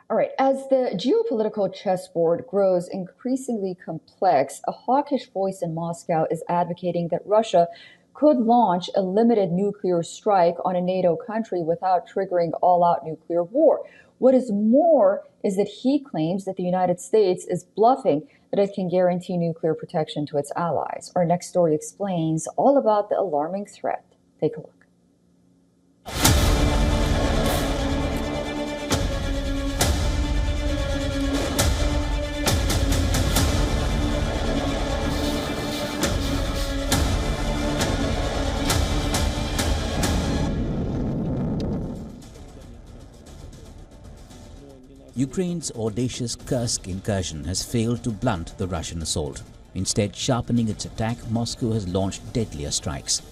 All right, as the geopolitical chessboard grows increasingly complex, a hawkish voice in Moscow is advocating that Russia could launch a limited nuclear strike on a NATO country without triggering all out nuclear war. What is more is that he claims that the United States is bluffing that it can guarantee nuclear protection to its allies. Our next story explains all about the alarming threat. Take a look. Ukraine's audacious Kursk incursion has failed to blunt the Russian assault. Instead, sharpening its attack, Moscow has launched deadlier strikes.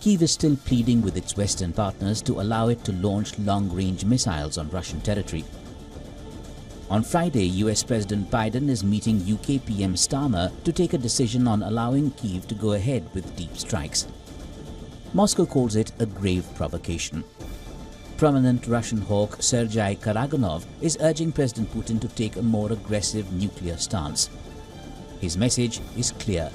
Kyiv is still pleading with its Western partners to allow it to launch long-range missiles on Russian territory. On Friday, US President Biden is meeting UK PM Starmer to take a decision on allowing Kyiv to go ahead with deep strikes. Moscow calls it a grave provocation. Prominent Russian hawk Sergei Karaganov is urging President Putin to take a more aggressive nuclear stance. His message is clear.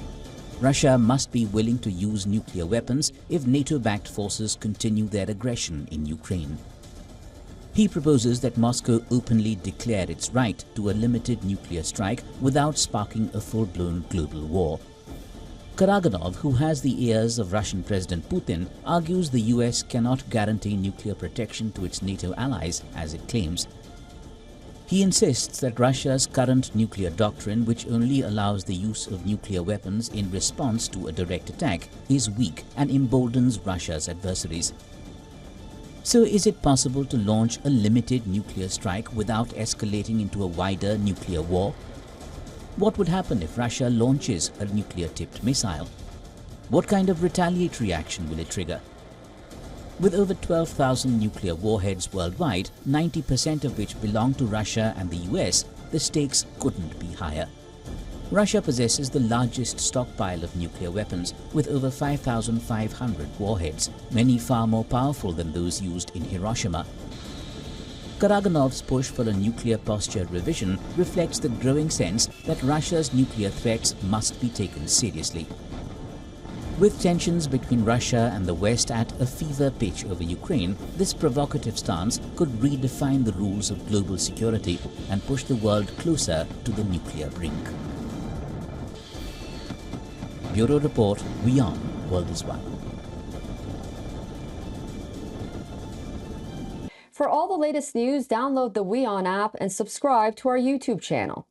Russia must be willing to use nuclear weapons if NATO-backed forces continue their aggression in Ukraine. He proposes that Moscow openly declare its right to a limited nuclear strike without sparking a full-blown global war. Karaganov, who has the ears of Russian President Putin, argues the US cannot guarantee nuclear protection to its NATO allies, as it claims. He insists that Russia's current nuclear doctrine, which only allows the use of nuclear weapons in response to a direct attack, is weak and emboldens Russia's adversaries. So is it possible to launch a limited nuclear strike without escalating into a wider nuclear war? What would happen if Russia launches a nuclear-tipped missile? What kind of retaliatory action will it trigger? With over 12,000 nuclear warheads worldwide, 90% of which belong to Russia and the US, the stakes couldn't be higher. Russia possesses the largest stockpile of nuclear weapons, with over 5,500 warheads, many far more powerful than those used in Hiroshima. Karaganov's push for a nuclear posture revision reflects the growing sense that Russia's nuclear threats must be taken seriously. With tensions between Russia and the West at a fever pitch over Ukraine, this provocative stance could redefine the rules of global security and push the world closer to the nuclear brink. Bureau Report, WION World is One. For all the latest news, download the WION app and subscribe to our YouTube channel.